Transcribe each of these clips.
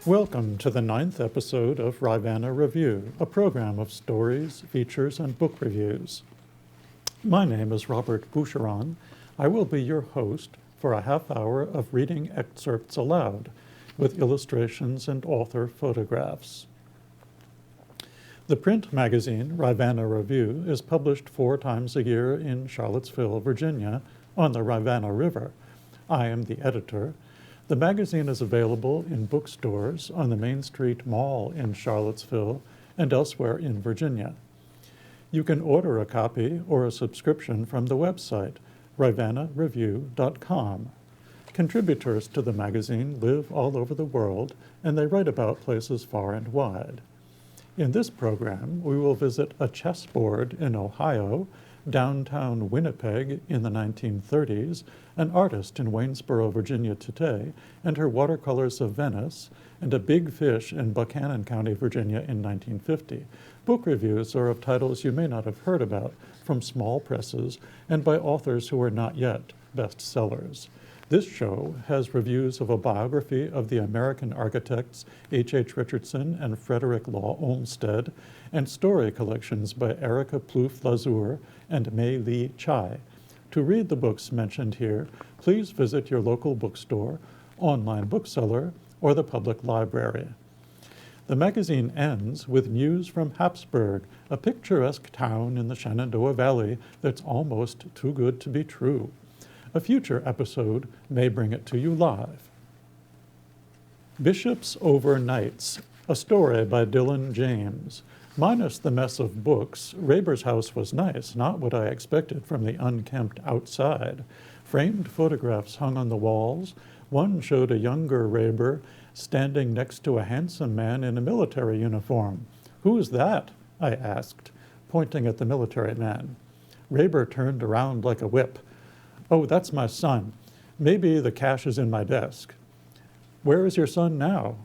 Welcome to the 9th episode of Rivanna Review, a program of stories, features, and book reviews. My name is Robert Boucheron. I will be your host for a half hour of reading excerpts aloud with illustrations and author photographs. The print magazine, Rivanna Review, is published 4 times a year in Charlottesville, Virginia, on the Rivanna River. I am the editor. The magazine is available in bookstores on the Main Street Mall in Charlottesville and elsewhere in Virginia. You can order a copy or a subscription from the website, rivannareview.com. Contributors to the magazine live all over the world, and they write about places far and wide. In this program, we will visit a chessboard in Ohio, downtown Winnipeg in the 1930s, an artist in Waynesboro, Virginia today, and her Watercolors of Venice, and a big fish in Buchanan County, Virginia in 1950. Book reviews are of titles you may not have heard about, from small presses and by authors who are not yet bestsellers. This show has reviews of a biography of the American architects H.H. Richardson and Frederick Law Olmsted, and story collections by Erica Plouffe-Lazur and Mei Lee Chai. To read the books mentioned here, please visit your local bookstore, online bookseller, or the public library. The magazine ends with news from Habsburg, a picturesque town in the Shenandoah Valley that's almost too good to be true. A future episode may bring it to you live. Bishops Over Knights, a story by Dylan James. Minus the mess of books, Raber's house was nice, not what I expected from the unkempt outside. Framed photographs hung on the walls. One showed a younger Raber standing next to a handsome man in a military uniform. "Who's that?" I asked, pointing at the military man. Raber turned around like a whip. "Oh, that's my son. Maybe the cash is in my desk." "Where is your son now?"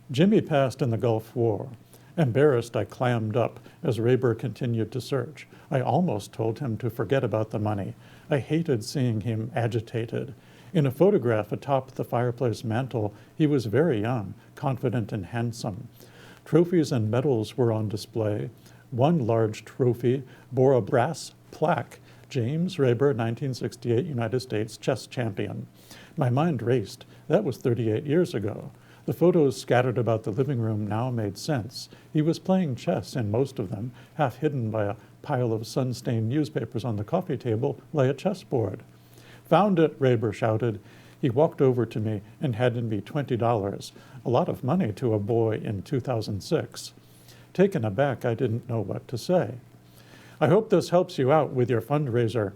"Jimmy passed in the Gulf War." Embarrassed, I clammed up as Raber continued to search. I almost told him to forget about the money. I hated seeing him agitated. In a photograph atop the fireplace mantel, he was very young, confident and handsome. Trophies and medals were on display. One large trophy bore a brass plaque, James Raber, 1968 United States chess champion. My mind raced. That was 38 years ago. The photos scattered about the living room now made sense. He was playing chess in most of them. Half hidden by a pile of sun-stained newspapers on the coffee table lay a chessboard. "Found it," Raber shouted. He walked over to me and handed me $20, a lot of money to a boy in 2006. Taken aback, I didn't know what to say. "I hope this helps you out with your fundraiser."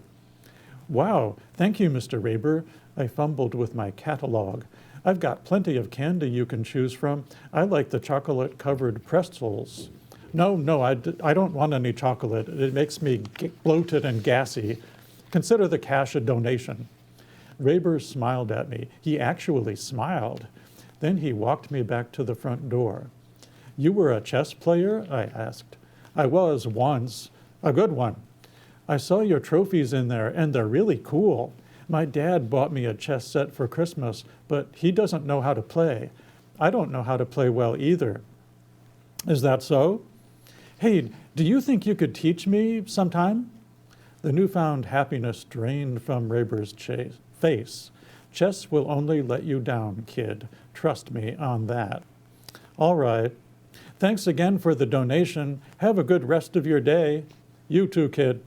"Wow, thank you, Mr. Raber." I fumbled with my catalog. "I've got plenty of candy you can choose from. I like the chocolate-covered pretzels." No, I don't want any chocolate. It makes me bloated and gassy. Consider the cash a donation." Raber smiled at me. He actually smiled. Then he walked me back to the front door. "You were a chess player?" I asked. "I was once. A good one. I saw your trophies in there, and they're really cool. My dad bought me a chess set for Christmas, but he doesn't know how to play. I don't know how to play well either." "Is that so? Hey, do you think you could teach me sometime?" The newfound happiness drained from Raber's face. "Chess will only let you down, kid. Trust me on that." "All right. Thanks again for the donation. Have a good rest of your day." "You too, kid."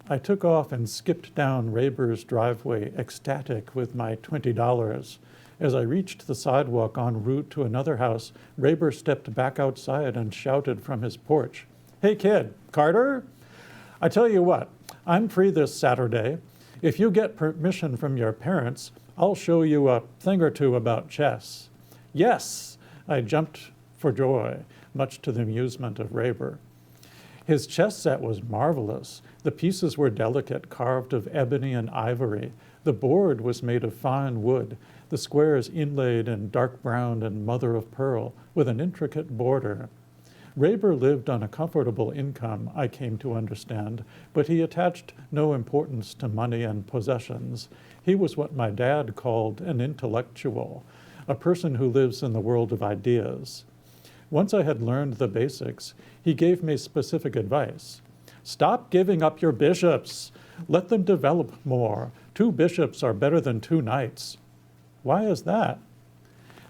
I took off and skipped down Raber's driveway, ecstatic with my $20. As I reached the sidewalk en route to another house, Raber stepped back outside and shouted from his porch, "Hey, kid, Carter? I tell you what, I'm free this Saturday. If you get permission from your parents, I'll show you a thing or two about chess." "Yes!" I jumped for joy, much to the amusement of Raber. His chess set was marvelous. The pieces were delicate, carved of ebony and ivory. The board was made of fine wood, the squares inlaid in dark brown and mother of pearl, with an intricate border. Raber lived on a comfortable income, I came to understand, but he attached no importance to money and possessions. He was what my dad called an intellectual. a person who lives in the world of ideas. Once I had learned the basics, he gave me specific advice. Stop giving up your bishops. Let them develop more. 2 bishops are better than 2 knights. Why is that?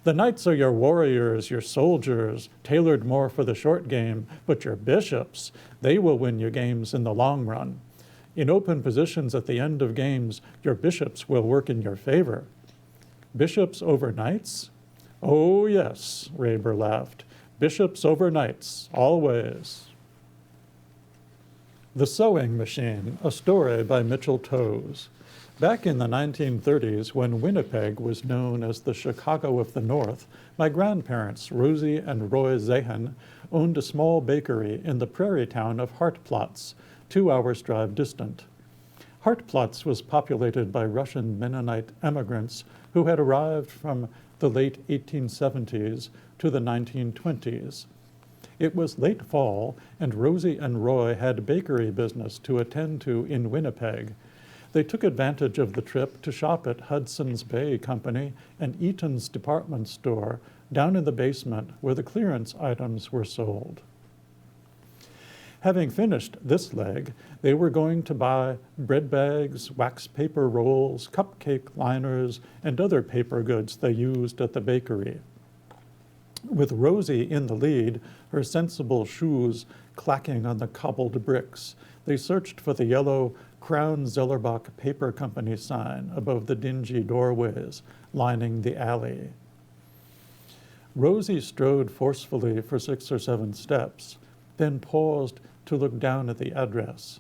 The knights are your warriors, your soldiers, tailored more for the short game, but your bishops, they will win you games in the long run. In open positions at the end of games, your bishops will work in your favor. Bishops over knights? Oh yes, Raber laughed. Bishops over knights, always. The Sewing Machine, a story by Mitchell Toes. Back in the 1930s, when Winnipeg was known as the Chicago of the North, my grandparents, Rosie and Roy Zahan, owned a small bakery in the prairie town of Hartplatz, 2 hours' drive distant. Hartplatz was populated by Russian Mennonite emigrants who had arrived from the late 1870s to the 1920s. It was late fall, and Rosie and Roy had bakery business to attend to in Winnipeg. They took advantage of the trip to shop at Hudson's Bay Company and Eaton's department store down in the basement where the clearance items were sold. Having finished this leg, they were going to buy bread bags, wax paper rolls, cupcake liners, and other paper goods they used at the bakery. With Rosie in the lead, her sensible shoes clacking on the cobbled bricks, they searched for the yellow Crown Zellerbach Paper Company sign above the dingy doorways lining the alley. Rosie strode forcefully for 6 or 7 steps, then paused to look down at the address.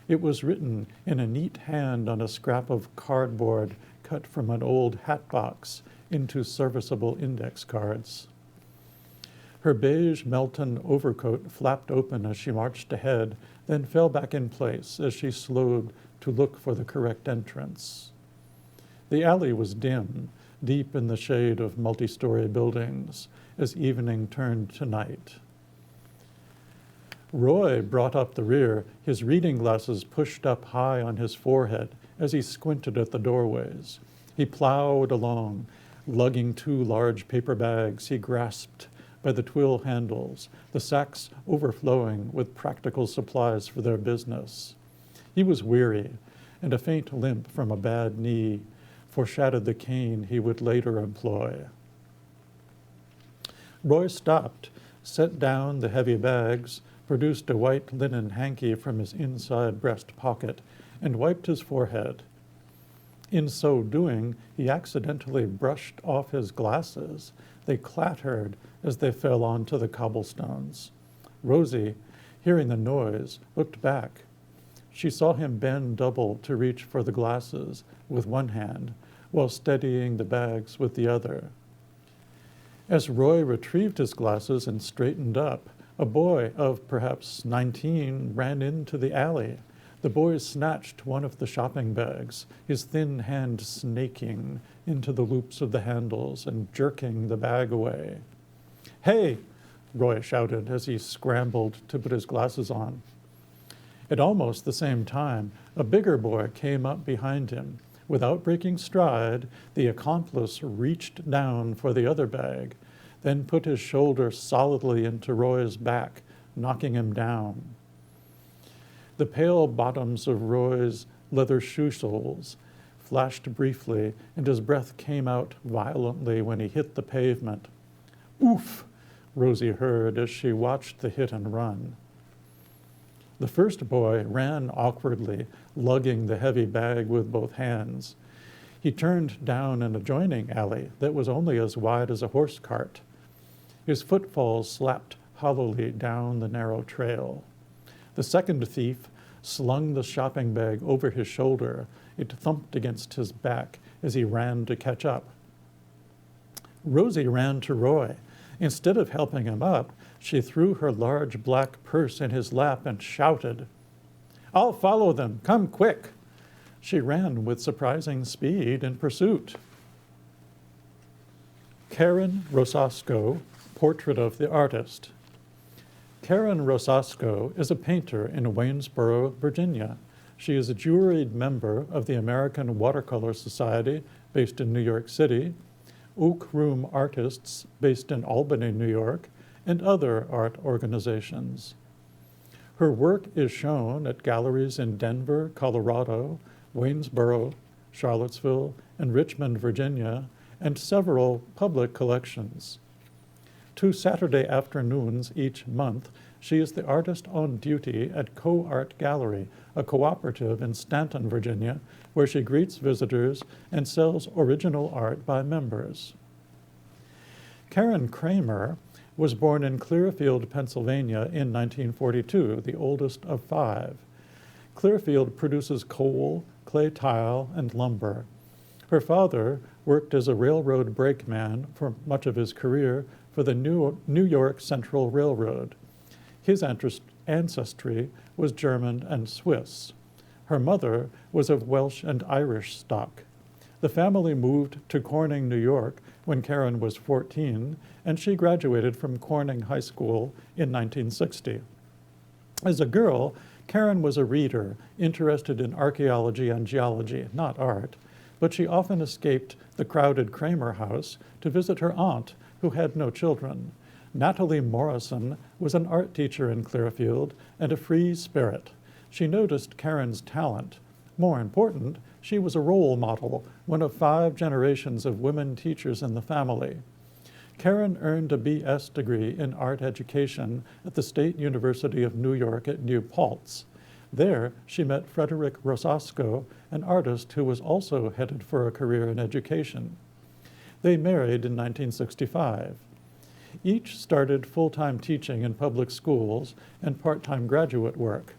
It was written in a neat hand on a scrap of cardboard cut from an old hat box into serviceable index cards. Her beige Melton overcoat flapped open as she marched ahead, then fell back in place as she slowed to look for the correct entrance. The alley was dim, deep in the shade of multi-story buildings, as evening turned to night. Roy brought up the rear, his reading glasses pushed up high on his forehead as he squinted at the doorways. He plowed along, lugging 2 large paper bags he grasped by the twill handles, the sacks overflowing with practical supplies for their business. He was weary, and a faint limp from a bad knee foreshadowed the cane he would later employ. Roy stopped, set down the heavy bags, produced a white linen hanky from his inside breast pocket, and wiped his forehead. In so doing, he accidentally brushed off his glasses. They clattered as they fell onto the cobblestones. Rosie, hearing the noise, looked back. She saw him bend double to reach for the glasses with one hand, while steadying the bags with the other. As Roy retrieved his glasses and straightened up, a boy of perhaps 19 ran into the alley. The boy snatched one of the shopping bags, his thin hand snaking into the loops of the handles and jerking the bag away. "Hey!" Roy shouted as he scrambled to put his glasses on. At almost the same time, a bigger boy came up behind him. Without breaking stride, the accomplice reached down for the other bag, then put his shoulder solidly into Roy's back, knocking him down. The pale bottoms of Roy's leather shoe soles flashed briefly, and his breath came out violently when he hit the pavement. "Oof!" Rosie heard as she watched the hit and run. The first boy ran awkwardly, lugging the heavy bag with both hands. He turned down an adjoining alley that was only as wide as a horse cart. His footfalls slapped hollowly down the narrow trail. The second thief slung the shopping bag over his shoulder. It thumped against his back as he ran to catch up. Rosie ran to Roy. Instead of helping him up, she threw her large black purse in his lap and shouted, "I'll follow them, come quick!" She ran with surprising speed in pursuit. Karen Rosasco, Portrait of the Artist. Karen Rosasco is a painter in Waynesboro, Virginia. She is a juried member of the American Watercolor Society, based in New York City, Oak Room Artists based in Albany, New York, and other art organizations. Her work is shown at galleries in Denver, Colorado, Waynesboro, Charlottesville, and Richmond, Virginia, and several public collections. 2 Saturday afternoons each month, she is the artist on duty at Co-Art Gallery, a cooperative in Stanton, Virginia, where she greets visitors and sells original art by members. Karen Kramer was born in Clearfield, Pennsylvania in 1942, the oldest of 5. Clearfield produces coal, clay tile, and lumber. Her father worked as a railroad brakeman for much of his career for the New York Central Railroad. His ancestry was German and Swiss. Her mother was of Welsh and Irish stock. The family moved to Corning, New York when Karen was 14, and she graduated from Corning High School in 1960. As a girl, Karen was a reader, interested in archaeology and geology, not art, but she often escaped the crowded Kramer house to visit her aunt, who had no children. Natalie Morrison was an art teacher in Clearfield and a free spirit. She noticed Karen's talent. More important, she was a role model, one of 5 generations of women teachers in the family. Karen earned a BS degree in art education at the State University of New York at New Paltz. There, she met Frederick Rosasco, an artist who was also headed for a career in education. They married in 1965. Each started full-time teaching in public schools and part-time graduate work.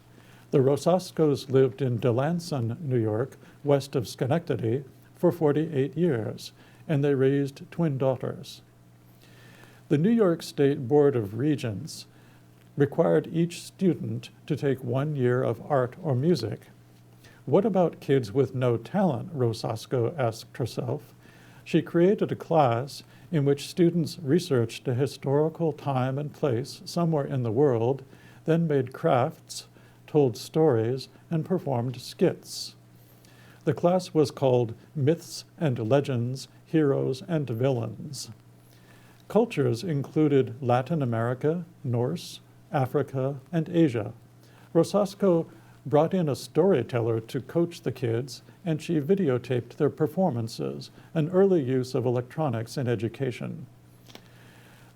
The Rosascos lived in Delanson, New York, west of Schenectady, for 48 years, and they raised twin daughters. The New York State Board of Regents required each student to take 1 year of art or music. What about kids with no talent, Rosasco asked herself. She created a class in which students researched a historical time and place somewhere in the world, then made crafts, told stories, and performed skits. The class was called Myths and Legends, Heroes and Villains. Cultures included Latin America, Norse, Africa, and Asia. Rosasco brought in a storyteller to coach the kids, and she videotaped their performances, an early use of electronics in education.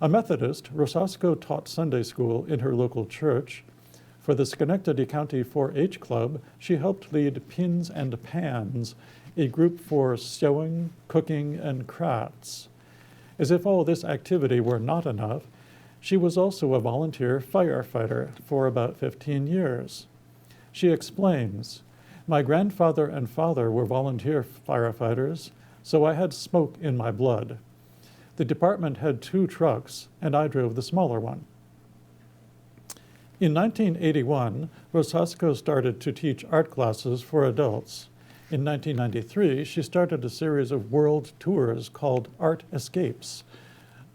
A Methodist, Rosasco taught Sunday school in her local church. For the Schenectady County 4-H Club, she helped lead Pins and Pans, a group for sewing, cooking, and crafts. As if all this activity were not enough, she was also a volunteer firefighter for about 15 years. She explains, "My grandfather and father were volunteer firefighters, so I had smoke in my blood. The department had 2 trucks, and I drove the smaller one." In 1981, Rosasco started to teach art classes for adults. In 1993, she started a series of world tours called Art Escapes.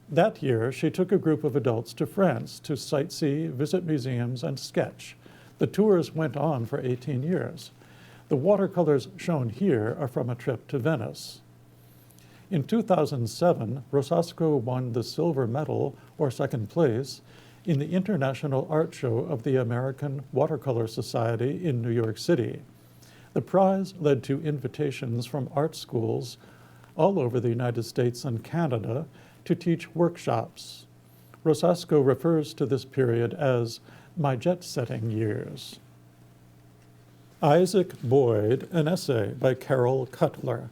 That year, she took a group of adults to France to sightsee, visit museums, and sketch. The tours went on for 18 years. The watercolors shown here are from a trip to Venice. In 2007, Rosasco won the silver medal, or second place, in the International Art Show of the American Watercolor Society in New York City. The prize led to invitations from art schools all over the United States and Canada to teach workshops. Rosasco refers to this period as my jet-setting years. Isaac Boyd, an essay by Carol Cutler.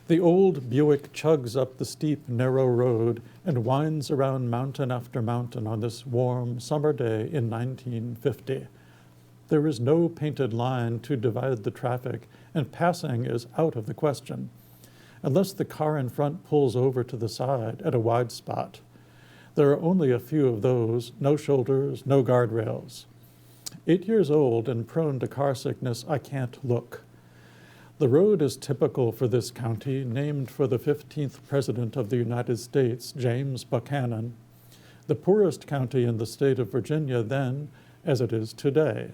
The old Buick chugs up the steep, narrow road and winds around mountain after mountain on this warm summer day in 1950. There is no painted line to divide the traffic, and passing is out of the question, unless the car in front pulls over to the side at a wide spot. There are only a few of those, no shoulders, no guardrails. 8 years old and prone to car sickness, I can't look. The road is typical for this county, named for the 15th President of the United States, James Buchanan, the poorest county in the state of Virginia then, as it is today.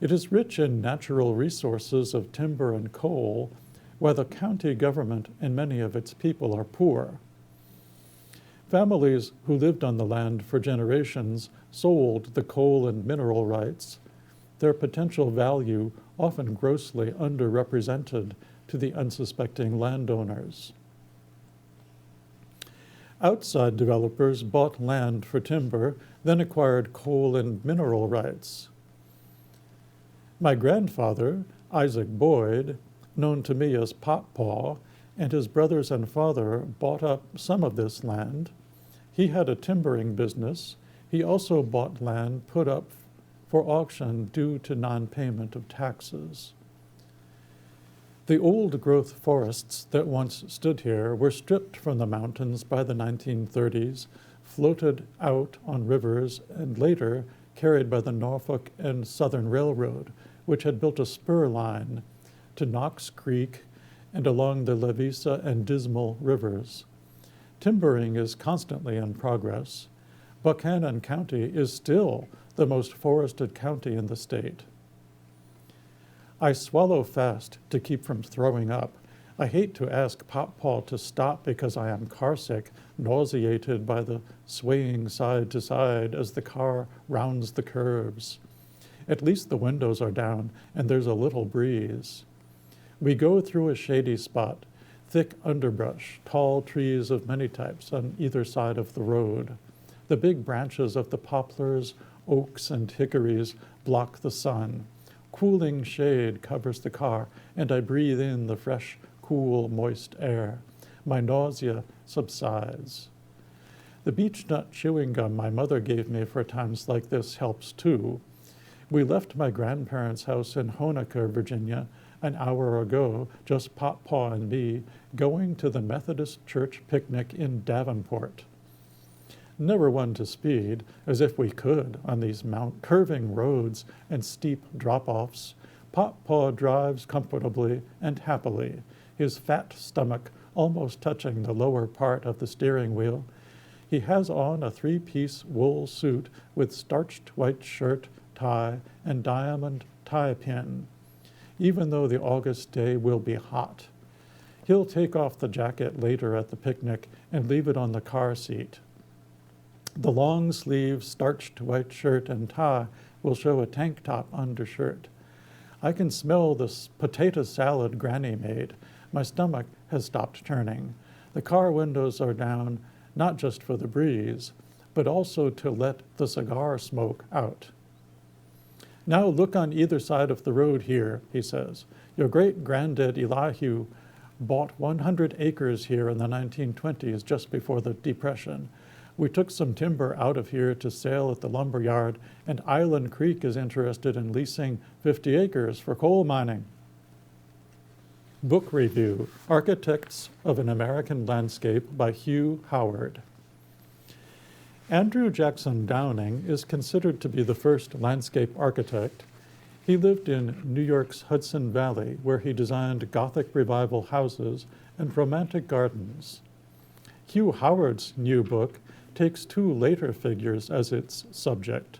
It is rich in natural resources of timber and coal, while the county government and many of its people are poor. Families who lived on the land for generations sold the coal and mineral rights, their potential value often grossly underrepresented to the unsuspecting landowners. Outside developers bought land for timber, then acquired coal and mineral rights. My grandfather, Isaac Boyd, known to me as Paw, and his brothers and father bought up some of this land. He had a timbering business. He also bought land put up for auction due to non-payment of taxes. The old-growth forests that once stood here were stripped from the mountains by the 1930s, floated out on rivers, and later carried by the Norfolk and Southern Railroad, which had built a spur line to Knox Creek and along the Levisa and Dismal rivers. Timbering is constantly in progress. Buchanan County is still the most forested county in the state. I swallow fast to keep from throwing up. I hate to ask Paw to stop because I am carsick, nauseated by the swaying side to side as the car rounds the curves. At least the windows are down and there's a little breeze. We go through a shady spot, thick underbrush, tall trees of many types on either side of the road. The big branches of the poplars, oaks, and hickories block the sun. Cooling shade covers the car, and I breathe in the fresh, cool, moist air. My nausea subsides. The beech nut chewing gum my mother gave me for times like this helps too. We left my grandparents' house in Honaker, Virginia, an hour ago, just Paw and me, going to the Methodist Church picnic in Davenport. Never one to speed, as if we could, on these curving roads and steep drop-offs. Paw drives comfortably and happily, his fat stomach almost touching the lower part of the steering wheel. He has on a three-piece wool suit with starched white shirt, tie, and diamond tie pin, even though the August day will be hot. He'll take off the jacket later at the picnic and leave it on the car seat. The long-sleeved starched white shirt and tie will show a tank top undershirt. I can smell the potato salad Granny made. My stomach has stopped turning. The car windows are down, not just for the breeze, but also to let the cigar smoke out. Now look on either side of the road here, he says. Your great-granddad Elihu bought 100 acres here in the 1920s, just before the Depression. We took some timber out of here to sale at the lumber yard, and Island Creek is interested in leasing 50 acres for coal mining. Book review, Architects of an American Landscape by Hugh Howard. Andrew Jackson Downing is considered to be the first landscape architect. He lived in New York's Hudson Valley, where he designed Gothic Revival houses and romantic gardens. Hugh Howard's new book takes two later figures as its subject,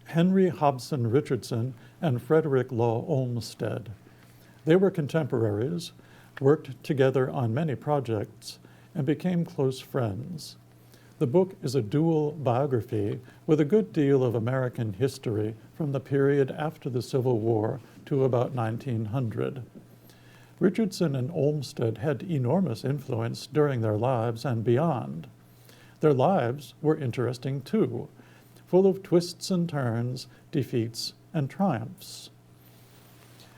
Henry Hobson Richardson and Frederick Law Olmsted. They were contemporaries, worked together on many projects, and became close friends. The book is a dual biography with a good deal of American history from the period after the Civil War to about 1900. Richardson and Olmsted had enormous influence during their lives and beyond. Their lives were interesting too, full of twists and turns, defeats and triumphs.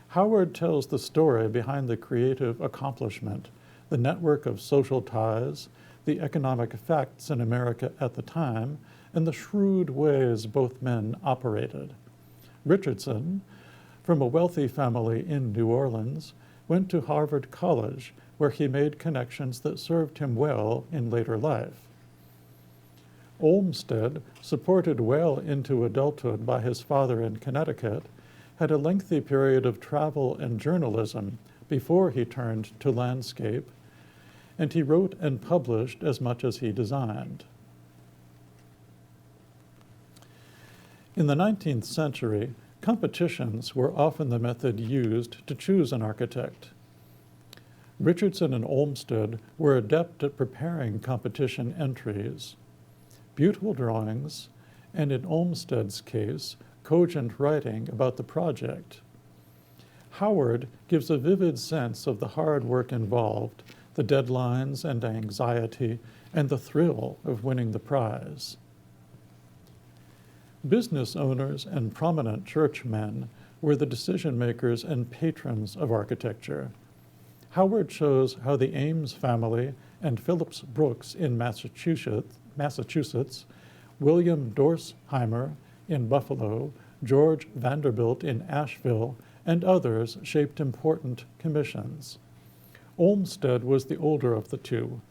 Howard tells the story behind the creative accomplishment, the network of social ties, the economic facts in America at the time, and the shrewd ways both men operated. Richardson, from a wealthy family in New Orleans, went to Harvard College, where he made connections that served him well in later life. Olmsted, supported well into adulthood by his father in Connecticut, had a lengthy period of travel and journalism before he turned to landscape, and he wrote and published as much as he designed. In the 19th century, competitions were often the method used to choose an architect. Richardson and Olmsted were adept at preparing competition entries. Beautiful drawings, and in Olmsted's case, cogent writing about the project. Howard gives a vivid sense of the hard work involved, the deadlines and anxiety, and the thrill of winning the prize. Business owners and prominent churchmen were the decision makers and patrons of architecture. Howard shows how the Ames family and Phillips Brooks in Massachusetts, William Dorsheimer in Buffalo, George Vanderbilt in Asheville, and others shaped important commissions. Olmsted was the older of the two.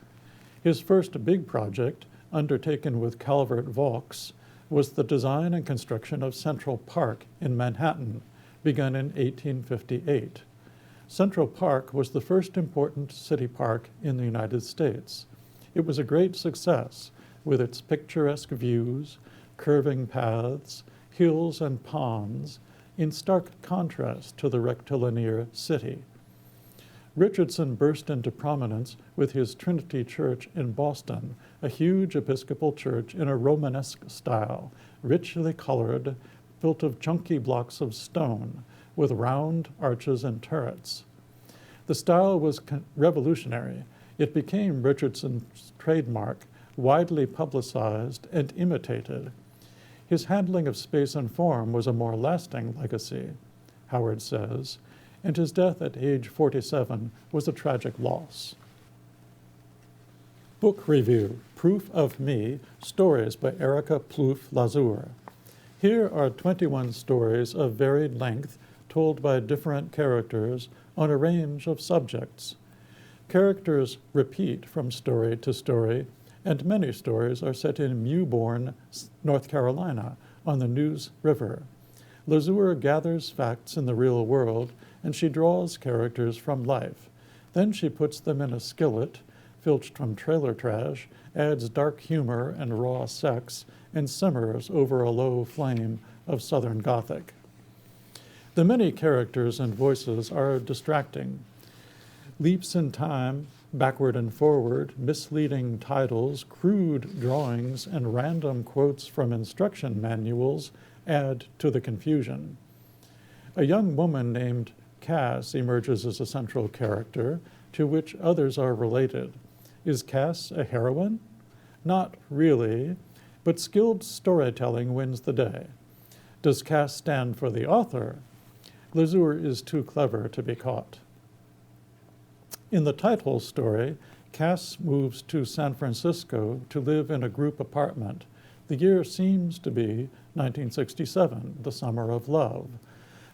His first big project, undertaken with Calvert Vaux, was the design and construction of Central Park in Manhattan, begun in 1858. Central Park was the first important city park in the United States. It was a great success, with its picturesque views, curving paths, hills, and ponds, in stark contrast to the rectilinear city. Richardson burst into prominence with his Trinity Church in Boston, a huge Episcopal church in a Romanesque style, richly colored, built of chunky blocks of stone, with round arches and turrets. The style was revolutionary. It became Richardson's trademark, widely publicized and imitated. His handling of space and form was a more lasting legacy, Howard says, and his death at age 47 was a tragic loss. Book review, Proof of Me, Stories by Erica Plouffe-Lazur. Here are 21 stories of varied length told by different characters on a range of subjects. Characters repeat from story to story, and many stories are set in Mewbourne, North Carolina, on the Neuse River. Lazur gathers facts in the real world, and she draws characters from life. Then she puts them in a skillet, filched from trailer trash, adds dark humor and raw sex, and simmers over a low flame of Southern Gothic. The many characters and voices are distracting. Leaps in time, backward and forward, misleading titles, crude drawings, and random quotes from instruction manuals add to the confusion. A young woman named Cass emerges as a central character, to which others are related. Is Cass a heroine? Not really, but skilled storytelling wins the day. Does Cass stand for the author? Lazur is too clever to be caught. In the title story, Cass moves to San Francisco to live in a group apartment. The year seems to be 1967, the summer of love.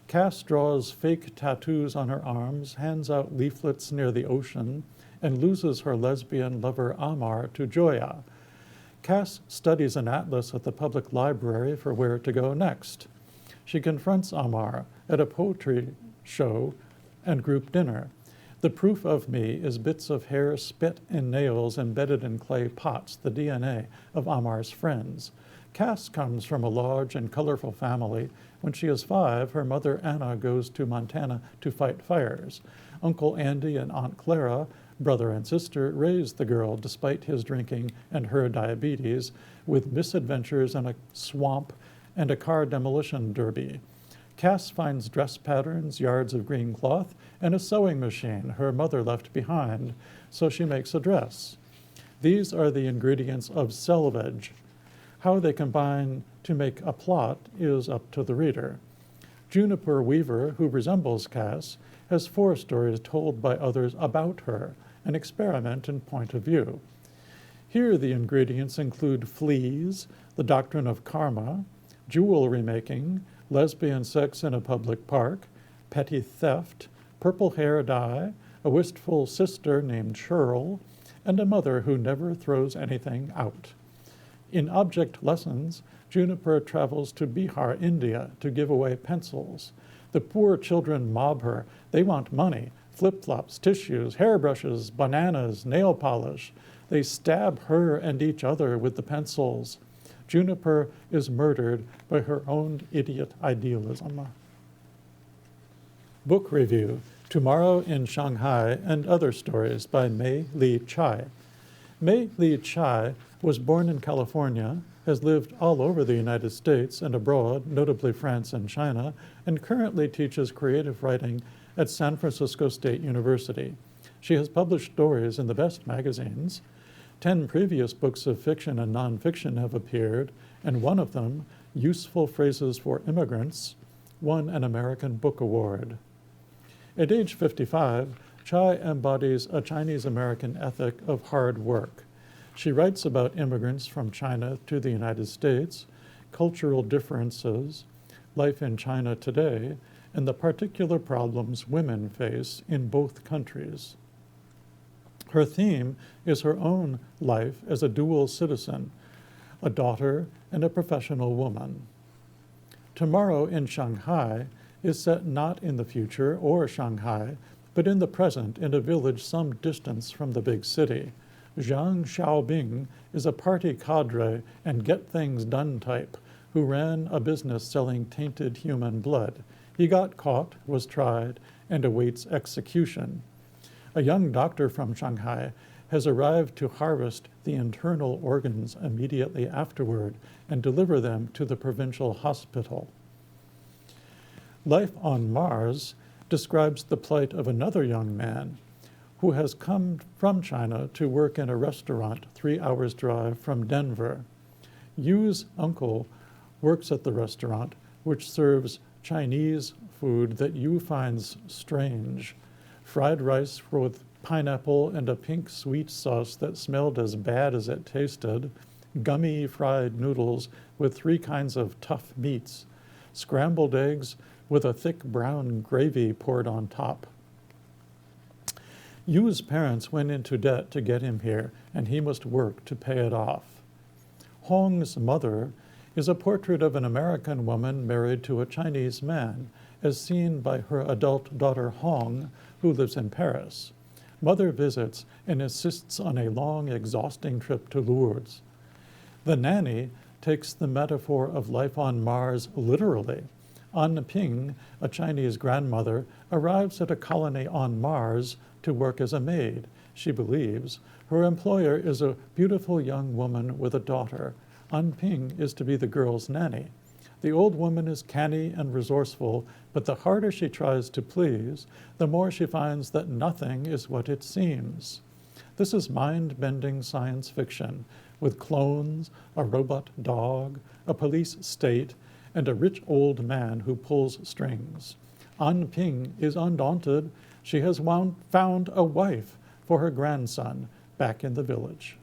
Cass draws fake tattoos on her arms, hands out leaflets near the ocean, and loses her lesbian lover Amar to Joya. Cass studies an atlas at the public library for where to go next. She confronts Amar at a poetry show and group dinner. The proof of me is bits of hair, spit, and nails embedded in clay pots, the DNA of Amar's friends. Cass comes from a large and colorful family. When she is 5, her mother Anna goes to Montana to fight fires. Uncle Andy and Aunt Clara, brother and sister, raise the girl despite his drinking and her diabetes, with misadventures in a swamp and a car demolition derby. Cass finds dress patterns, yards of green cloth, and a sewing machine her mother left behind, so she makes a dress. These are the ingredients of selvage. How they combine to make a plot is up to the reader. Juniper Weaver, who resembles Cass, has 4 stories told by others about her, an experiment in point of view. Here the ingredients include fleas, the doctrine of karma, jewelry making, lesbian sex in a public park, petty theft, purple hair dye, a wistful sister named Cheryl, and a mother who never throws anything out. In object lessons, Juniper travels to Bihar, India, to give away pencils. The poor children mob her. They want money, flip-flops, tissues, hairbrushes, bananas, nail polish. They stab her and each other with the pencils. Juniper is murdered by her own idiot idealism. Book review, Tomorrow in Shanghai and Other Stories by Mei Li Chai. Mei Li Chai was born in California, has lived all over the United States and abroad, notably France and China, and currently teaches creative writing at San Francisco State University. She has published stories in the best magazines. 10 previous books of fiction and nonfiction have appeared, and one of them, Useful Phrases for Immigrants, won an American Book Award. At age 55, Chai embodies a Chinese-American ethic of hard work. She writes about immigrants from China to the United States, cultural differences, life in China today, and the particular problems women face in both countries. Her theme is her own life as a dual citizen, a daughter and a professional woman. Tomorrow in Shanghai is set not in the future or Shanghai, but in the present in a village some distance from the big city. Zhang Xiaobing is a party cadre and get-things-done type who ran a business selling tainted human blood. He got caught, was tried, and awaits execution. A young doctor from Shanghai has arrived to harvest the internal organs immediately afterward and deliver them to the provincial hospital. Life on Mars describes the plight of another young man who has come from China to work in a restaurant 3 hours' drive from Denver. Yu's uncle works at the restaurant, which serves Chinese food that Yu finds strange. Fried rice with pineapple and a pink sweet sauce that smelled as bad as it tasted, gummy fried noodles with 3 kinds of tough meats, scrambled eggs with a thick brown gravy poured on top. Yu's parents went into debt to get him here, and he must work to pay it off. Hong's mother is a portrait of an American woman married to a Chinese man, as seen by her adult daughter Hong, who lives in Paris. Mother visits and insists on a long, exhausting trip to Lourdes. The nanny takes the metaphor of life on Mars literally. An Ping, a Chinese grandmother, arrives at a colony on Mars to work as a maid. She believes her employer is a beautiful young woman with a daughter. An Ping is to be the girl's nanny. The old woman is canny and resourceful, but the harder she tries to please, the more she finds that nothing is what it seems. This is mind-bending science fiction, with clones, a robot dog, a police state, and a rich old man who pulls strings. An Ping is undaunted. She has found a wife for her grandson back in the village.